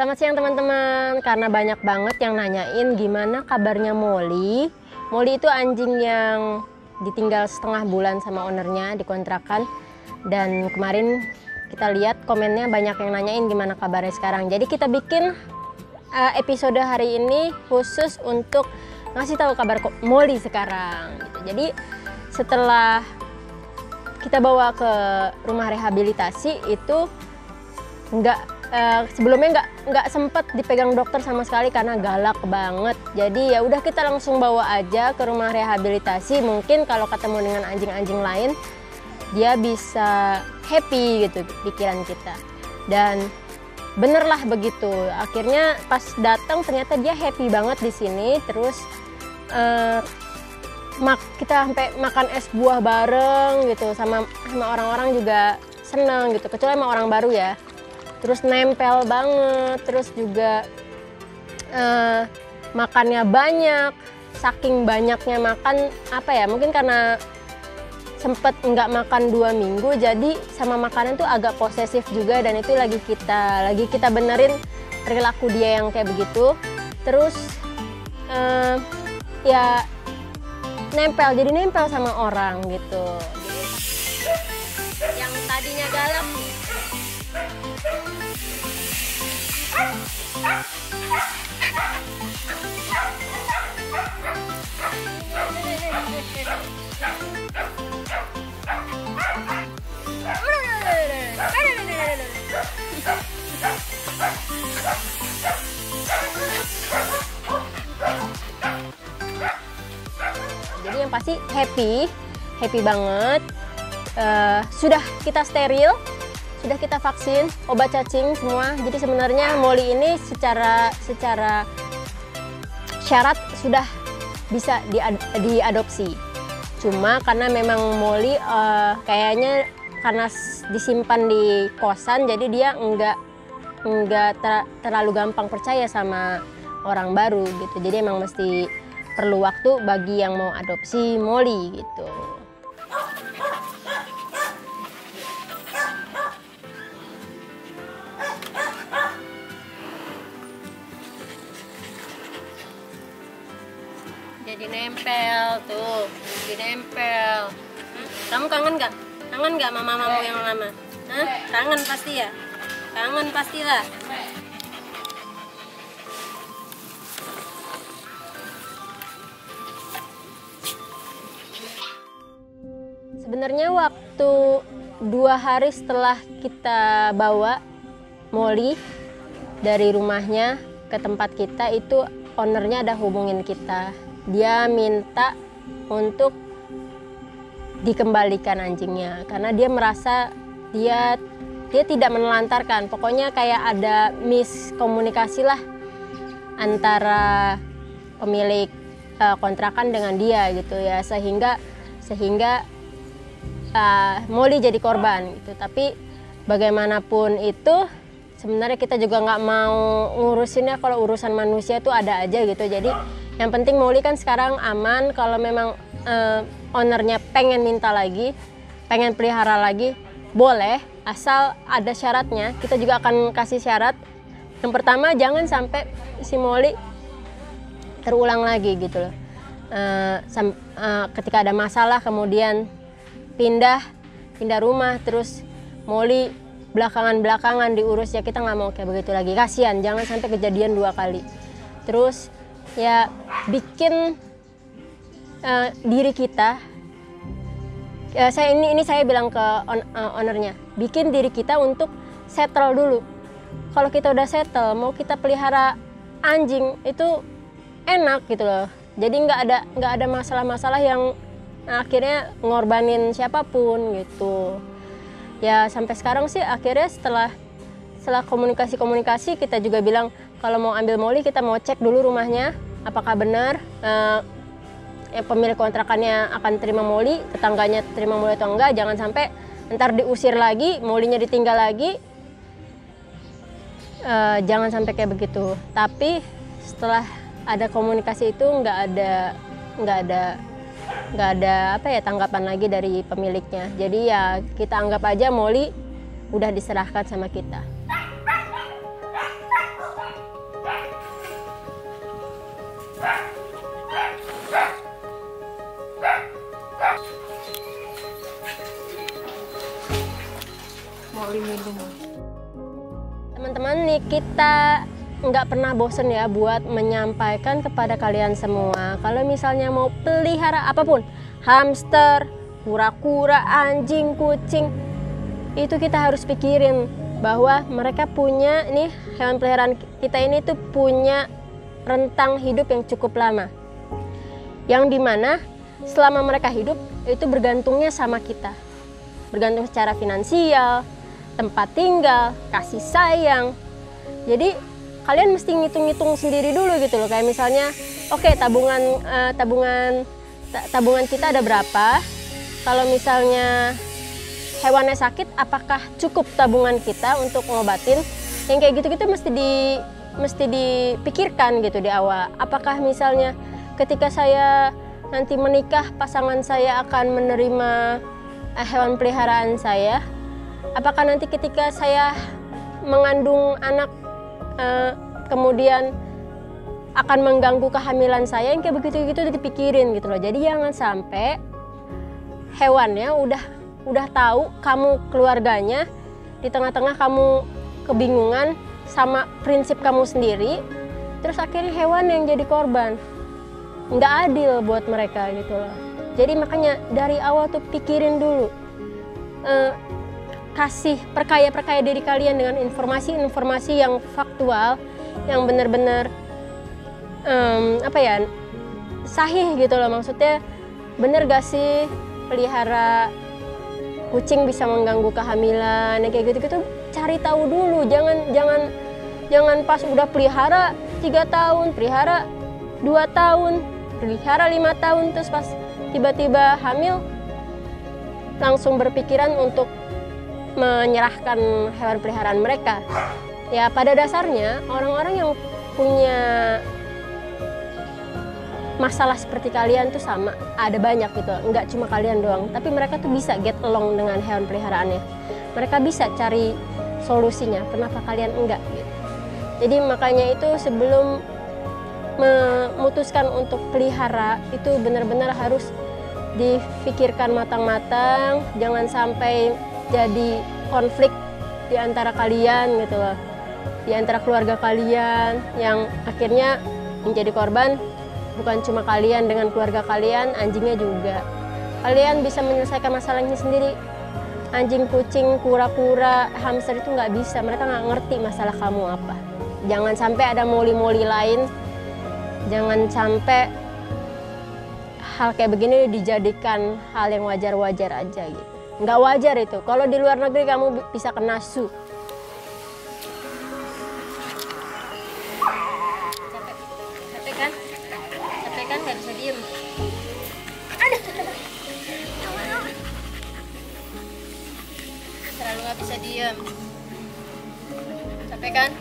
Selamat siang teman-teman, karena banyak banget yang nanyain gimana kabarnya Molly. Molly itu anjing yang ditinggal setengah bulan sama ownernya di kontrakan. Dan kemarin kita lihat komennya banyak yang nanyain gimana kabarnya sekarang. Jadi kita bikin episode hari ini khusus untuk ngasih tahu kabar Molly sekarang. Jadi setelah kita bawa ke rumah rehabilitasi itu sebelumnya nggak sempet dipegang dokter sama sekali karena galak banget. Jadi ya udah kita langsung bawa aja ke rumah rehabilitasi. Mungkin kalau ketemu dengan anjing-anjing lain dia bisa happy gitu pikiran kita. Dan benerlah begitu. Akhirnya pas datang ternyata dia happy banget di sini. Terus kita sampai makan es buah bareng gitu sama orang-orang juga seneng gitu. Kecuali sama orang baru ya. Terus nempel banget, terus juga makannya banyak, saking banyaknya makan, mungkin karena sempet nggak makan 2 minggu, jadi sama makanan tuh agak posesif juga, dan itu lagi kita benerin perilaku dia yang kayak begitu. Terus ya jadi nempel sama orang gitu. Jadi, yang tadinya galak jadi yang pasti happy banget. Sudah kita steril, sudah kita vaksin, obat cacing semua. Jadi sebenarnya Molly ini secara syarat sudah bisa diadopsi. Cuma karena memang Molly kayaknya karena disimpan di kosan, jadi dia nggak terlalu gampang percaya sama orang baru gitu. Jadi emang mesti perlu waktu bagi yang mau adopsi Molly gitu. Jadi nempel tuh, jadi nempel. Kamu kangen nggak? Kangen nggak mamamu yang lama? Hah? Kangen pasti ya? Kangen pastilah. Sebenarnya waktu 2 hari setelah kita bawa Molly dari rumahnya ke tempat kita, itu ownernya ada hubungin kita. Dia minta untuk dikembalikan anjingnya karena dia merasa dia tidak menelantarkan. Pokoknya kayak ada miskomunikasi lah antara pemilik kontrakan dengan dia gitu ya, sehingga Molly jadi korban gitu. Tapi bagaimanapun itu sebenarnya kita juga nggak mau ngurusinnya, kalau urusan manusia tuh ada aja gitu. Jadi yang penting Molly kan sekarang aman. Kalau memang ownernya pengen minta lagi, pengen pelihara lagi, boleh, asal ada syaratnya. Kita juga akan kasih syarat. Yang pertama, jangan sampai si Molly terulang lagi gitu loh. Ketika ada masalah kemudian pindah rumah, terus Molly belakangan diurus, ya kita nggak mau kayak begitu lagi. Kasihan, jangan sampai kejadian 2 kali. Terus ya bikin diri kita, saya bilang ke ownernya, bikin diri kita untuk settle dulu. Kalau kita udah settle, mau kita pelihara anjing itu enak gitu loh. Jadi nggak ada masalah-masalah yang akhirnya ngorbanin siapapun gitu. Ya sampai sekarang sih akhirnya setelah komunikasi kita juga bilang kalau mau ambil Molly kita mau cek dulu rumahnya apakah benar pemilik kontrakannya akan terima Molly, tetangganya terima Molly atau enggak. Jangan sampai ntar diusir lagi, Molly-nya ditinggal lagi. Jangan sampai kayak begitu. Tapi setelah ada komunikasi itu nggak ada tanggapan lagi dari pemiliknya. Jadi ya kita anggap aja Molly udah diserahkan sama kita. Teman-teman nih, kita nggak pernah bosen ya buat menyampaikan kepada kalian semua kalau misalnya mau pelihara apapun, hamster, kura-kura, anjing, kucing, itu kita harus pikirin bahwa mereka punya nih, hewan peliharaan kita ini tuh punya rentang hidup yang cukup lama, yang dimana selama mereka hidup itu bergantungnya sama kita, bergantung secara finansial, tempat tinggal, kasih sayang. Jadi kalian mesti ngitung-ngitung sendiri dulu gitu loh, kayak misalnya oke, tabungan kita ada berapa, kalau misalnya hewannya sakit apakah cukup tabungan kita untuk ngobatin, yang kayak gitu-gitu mesti dipikirkan gitu di awal. Apakah misalnya ketika saya nanti menikah, pasangan saya akan menerima hewan peliharaan saya, apakah nanti ketika saya mengandung anak kemudian akan mengganggu kehamilan saya, yang kayak begitu-gitu dipikirin gitu loh. Jadi jangan sampai hewannya udah tahu kamu keluarganya, di tengah-tengah kamu kebingungan sama prinsip kamu sendiri, terus akhirnya hewan yang jadi korban. Nggak adil buat mereka gitu loh. Jadi makanya dari awal tuh pikirin dulu, perkaya diri kalian dengan informasi yang faktual, yang benar-benar sahih gitu loh. Maksudnya bener gak sih pelihara kucing bisa mengganggu kehamilan, kayak gitu-gitu. Cari tahu dulu, jangan pas udah pelihara 3 tahun, pelihara 2 tahun, pelihara 5 tahun, terus pas tiba-tiba hamil langsung berpikiran untuk menyerahkan hewan peliharaan mereka. Ya pada dasarnya orang-orang yang punya masalah seperti kalian tuh sama, ada banyak gitu, nggak cuma kalian doang, tapi mereka tuh bisa get along dengan hewan peliharaannya, mereka bisa cari solusinya, kenapa kalian enggak gitu. Jadi makanya itu sebelum memutuskan untuk pelihara itu benar-benar harus difikirkan matang-matang, jangan sampai jadi konflik di antara kalian gitu loh, di antara keluarga kalian, yang akhirnya menjadi korban bukan cuma kalian dengan keluarga kalian, anjingnya juga. Kalian bisa menyelesaikan masalahnya sendiri. Anjing, kucing, kura-kura, hamster itu nggak bisa, mereka nggak ngerti masalah kamu apa. Jangan sampai ada moli-moli lain, jangan sampai hal kayak begini dijadikan hal yang wajar-wajar aja gitu. Nggak wajar itu. Kalau di luar negeri kamu bisa kena su. Capek kan? Capek kan, nggak bisa diem. Terlalu nggak bisa diem. Capek kan?